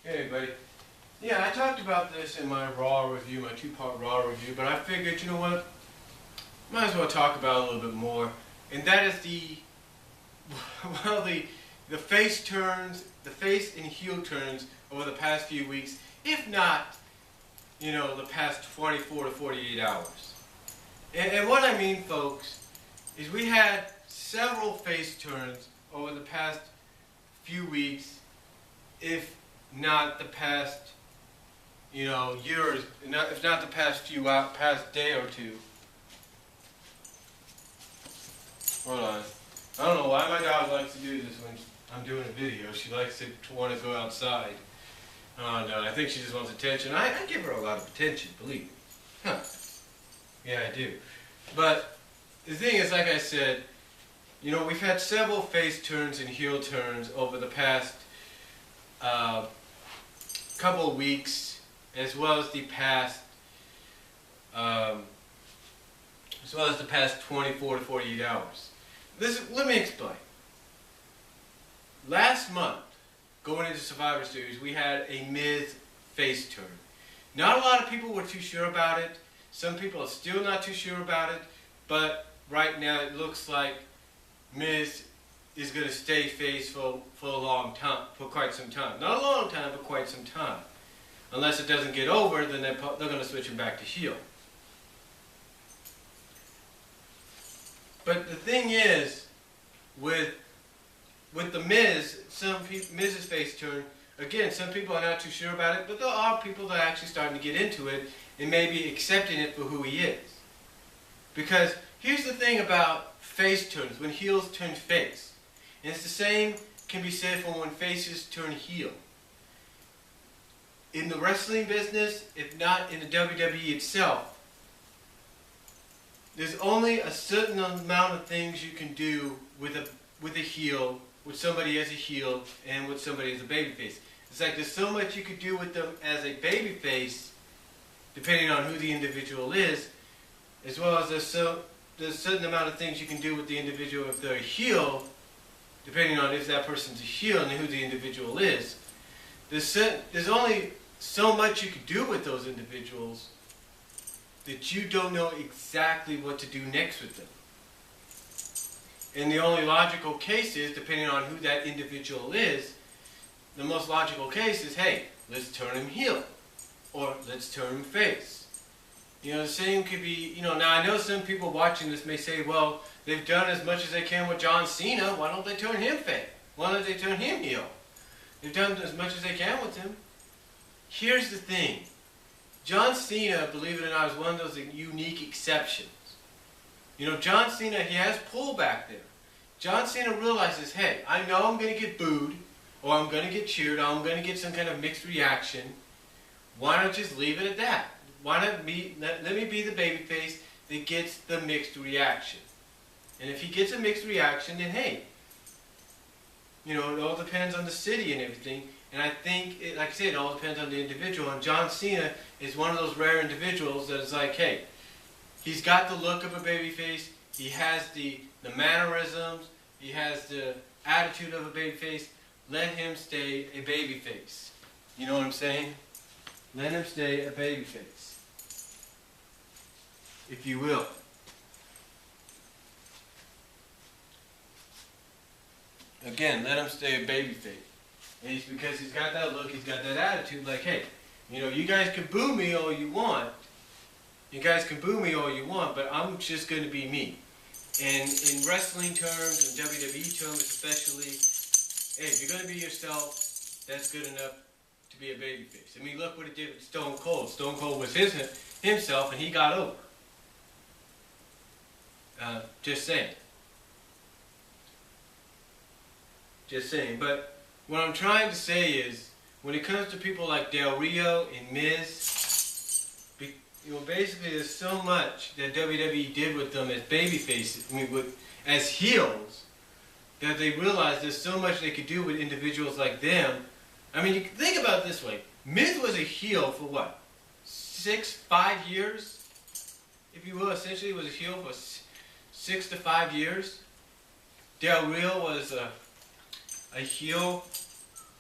Hey everybody. Yeah, I talked about this in my Raw review, my two-part Raw review, but I figured, you know what, might as well talk about it a little bit more. And that is the face turns, the face and heel turns over the past few weeks, if not, the past 24 to 48 hours. And what I mean, folks, is we had several face turns over the past few weeks, if not the past, years, if not the past day or two. Hold on. I don't know why my dog likes to do this when I'm doing a video. She likes to want to go outside. Oh no, I think she just wants attention. I give her a lot of attention, believe me. Huh. Yeah, I do. But the thing is, like I said, we've had several face turns and heel turns over the past couple of weeks, as well as the past 24 to 48 hours. Let me explain. Last month, going into Survivor Series, we had a Miz face turn. Not a lot of people were too sure about it. Some people are still not too sure about it, but right now it looks like Miz is going to stay face for a long time, for quite some time. Not a long time, but quite some time. Unless it doesn't get over, then they're going to switch him back to heel. But the thing is, with the Miz, Miz's face turn, again, some people are not too sure about it, but there are people that are actually starting to get into it and maybe accepting it for who he is. Because here's the thing about face turns, when heels turn face. And it's the same can be said for when faces turn heel. In the wrestling business, if not in the WWE itself, there's only a certain amount of things you can do with a heel, with somebody as a heel, and with somebody as a babyface. It's like there's so much you could do with them as a babyface, depending on who the individual is, as well as there's a certain amount of things you can do with the individual if they're a heel, depending on if that person's a heel and who the individual is. There's only so much you can do with those individuals that you don't know exactly what to do next with them. And the only logical case is, depending on who that individual is, the most logical case is, hey, let's turn him heel, or let's turn him face. The same could be, now I know some people watching this may say, well, they've done as much as they can with John Cena, why don't they turn him face? Why don't they turn him heel? They've done as much as they can with him. Here's the thing. John Cena, believe it or not, is one of those unique exceptions. John Cena, he has pull back there. John Cena realizes, hey, I know I'm going to get booed, or I'm going to get cheered, or I'm going to get some kind of mixed reaction. Why not just leave it at that? Why not let me be the babyface that gets the mixed reaction? And if he gets a mixed reaction, then hey, it all depends on the city and everything. And I think, like I said, it all depends on the individual. And John Cena is one of those rare individuals that is like, hey, he's got the look of a babyface, he has the mannerisms, he has the attitude of a babyface. Let him stay a babyface. You know what I'm saying? Let him stay a babyface, if you will. Again, let him stay a babyface. And it's because he's got that look, he's got that attitude, like, hey, you guys can boo me all you want. You guys can boo me all you want, but I'm just going to be me. And in wrestling terms, and WWE terms especially, hey, if you're going to be yourself, that's good enough to be a babyface. I mean, look what it did with Stone Cold. Stone Cold was himself, and he got over. Just saying. Just saying. But what I'm trying to say is, when it comes to people like Del Rio and Miz, basically there's so much that WWE did with them as babyfaces, as heels, that they realized there's so much they could do with individuals like them. I mean, you can think about it this way. Miz was a heel for what? 5 years? If you will, essentially was a heel for 6 to 5 years. Del Rio was a heel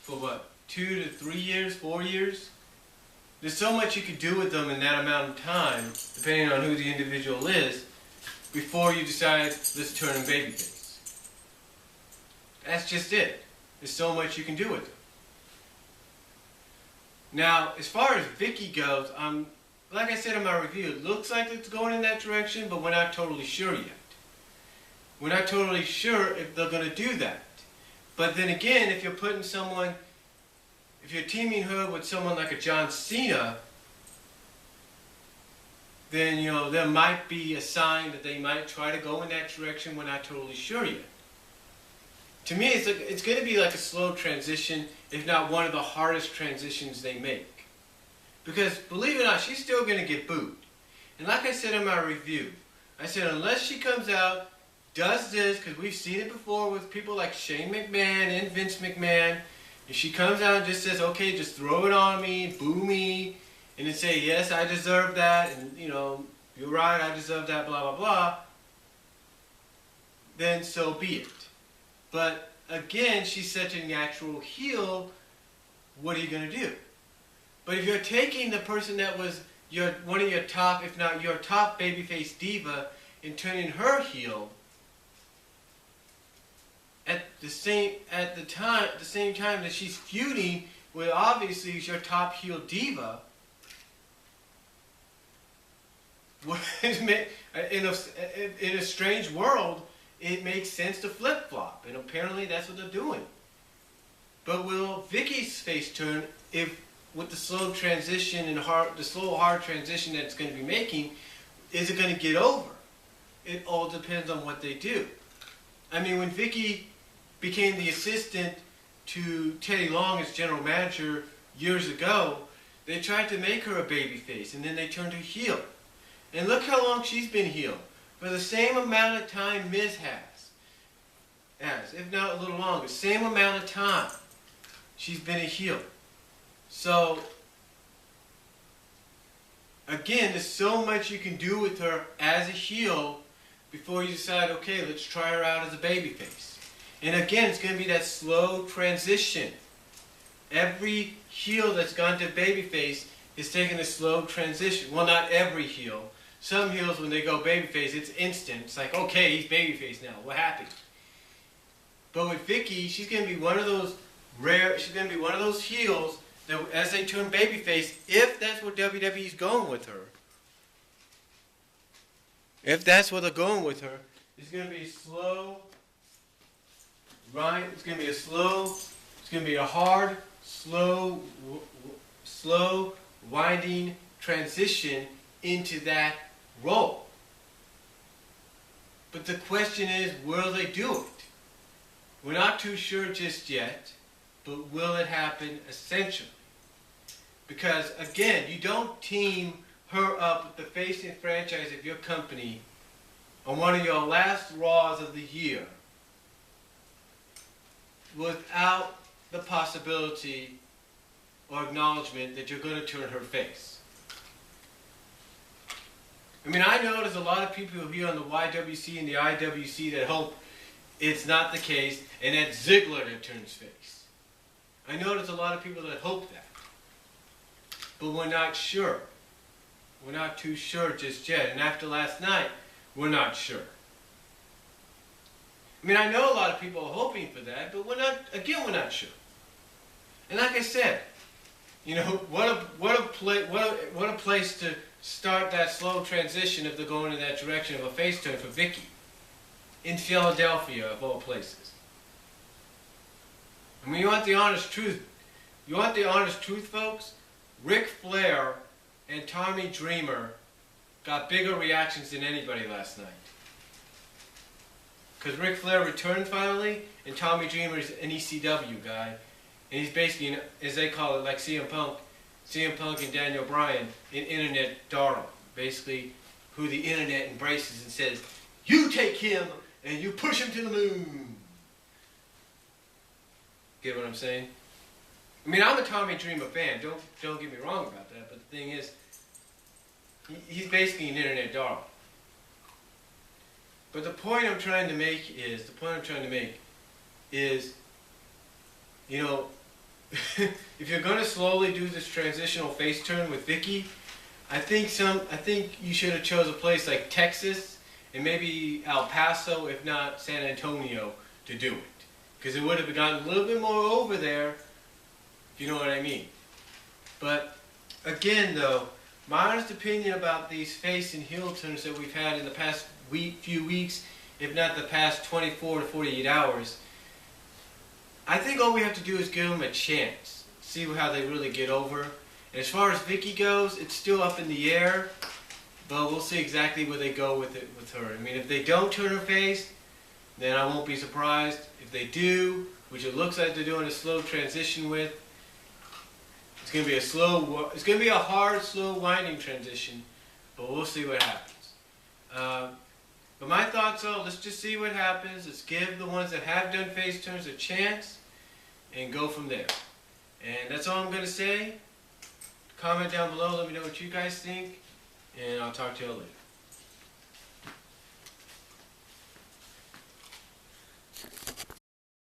for what? 2 to 3 years, 4 years. There's so much you could do with them in that amount of time, depending on who the individual is, before you decide, let's turn them babyface. That's just it. There's so much you can do with them. Now, as far as Vicky goes, like I said in my review, it looks like it's going in that direction, but we're not totally sure yet. We're not totally sure if they're going to do that. But then again, if you're teaming her with someone like a John Cena, then, there might be a sign that they might try to go in that direction. We're not totally sure yet. To me, it's going to be like a slow transition, if not one of the hardest transitions they make. Because, believe it or not, she's still going to get booed. And like I said in my review, I said unless she comes out, does this, because we've seen it before with people like Shane McMahon and Vince McMahon, if she comes out and just says, okay, just throw it on me, boo me, and then say, yes, I deserve that, and, you're right, I deserve that, blah, blah, blah, then so be it. But, again, she's such a natural heel, what are you going to do? But if you're taking the person that was one of your top, if not your top babyface diva, and turning her heel, at the same time that she's feuding with obviously your top heel diva, in a strange world, it makes sense to flip-flop, and apparently that's what they're doing. But will Vicky's face turn if, with the slow transition and hard transition that it's going to be making, is it going to get over? It all depends on what they do. I mean, when Vicky became the assistant to Teddy Long as general manager years ago, they tried to make her a babyface, and then they turned her heel. And look how long she's been heel. For the same amount of time Miz has, if not a little longer, same amount of time she's been a heel. So, again, there's so much you can do with her as a heel before you decide, okay, let's try her out as a babyface. And again, it's going to be that slow transition. Every heel that's gone to babyface is taking a slow transition. Well, not every heel. Some heels, when they go babyface, it's instant. It's like, okay, he's babyface now. We're happy. But with Vicky, she's going to be one of those heels that, as they turn babyface, if that's what WWE's going with her, if that's what they're going with her, it's going to be slow, right? It's going to be it's going to be a hard, slow, winding transition into that role. But the question is, will they do it? We're not too sure just yet, but will it happen essentially? Because, again, you don't team her up with the face and franchise of your company on one of your last Raws of the year without the possibility or acknowledgement that you're going to turn her face. I mean, I know there's a lot of people here on the YWC and the IWC that hope it's not the case and that Ziggler that turns face. I know there's a lot of people that hope that. But we're not sure. We're not too sure just yet. And after last night, we're not sure. I mean, I know a lot of people are hoping for that, but we're not sure. And like I said, what a place to start that slow transition if they're going in that direction of a face turn for Vicky. In Philadelphia, of all places. I mean, you want the honest truth. You want the honest truth, folks? Ric Flair and Tommy Dreamer got bigger reactions than anybody last night. Because Ric Flair returned finally, and Tommy Dreamer's an ECW guy. And he's basically, as they call it, like CM Punk and Daniel Bryan, an internet darling. Basically, who the internet embraces and says, you take him and you push him to the moon. Get what I'm saying? I mean, I'm a Tommy Dreamer fan. Don't get me wrong about that. But the thing is, he's basically an internet darling. But the point I'm trying to make is, if you're gonna slowly do this transitional face turn with Vicky, I think you should have chose a place like Texas and maybe El Paso, if not San Antonio, to do it, because it would have gotten a little bit more over there, if you know what I mean. But again, though, my honest opinion about these face and heel turns that we've had in the past few weeks, if not the past 24 to 48 hours, I think all we have to do is give them a chance, see how they really get over. And as far as Vicky goes, it's still up in the air, but we'll see exactly where they go with it with her. I mean, if they don't turn her face, then I won't be surprised. If they do, which it looks like they're doing a slow transition with, it's going to be a hard, slow, winding transition, but we'll see what happens. But my thoughts are, let's just see what happens. Let's give the ones that have done face turns a chance and go from there. And that's all I'm going to say. Comment down below. Let me know what you guys think. And I'll talk to you later.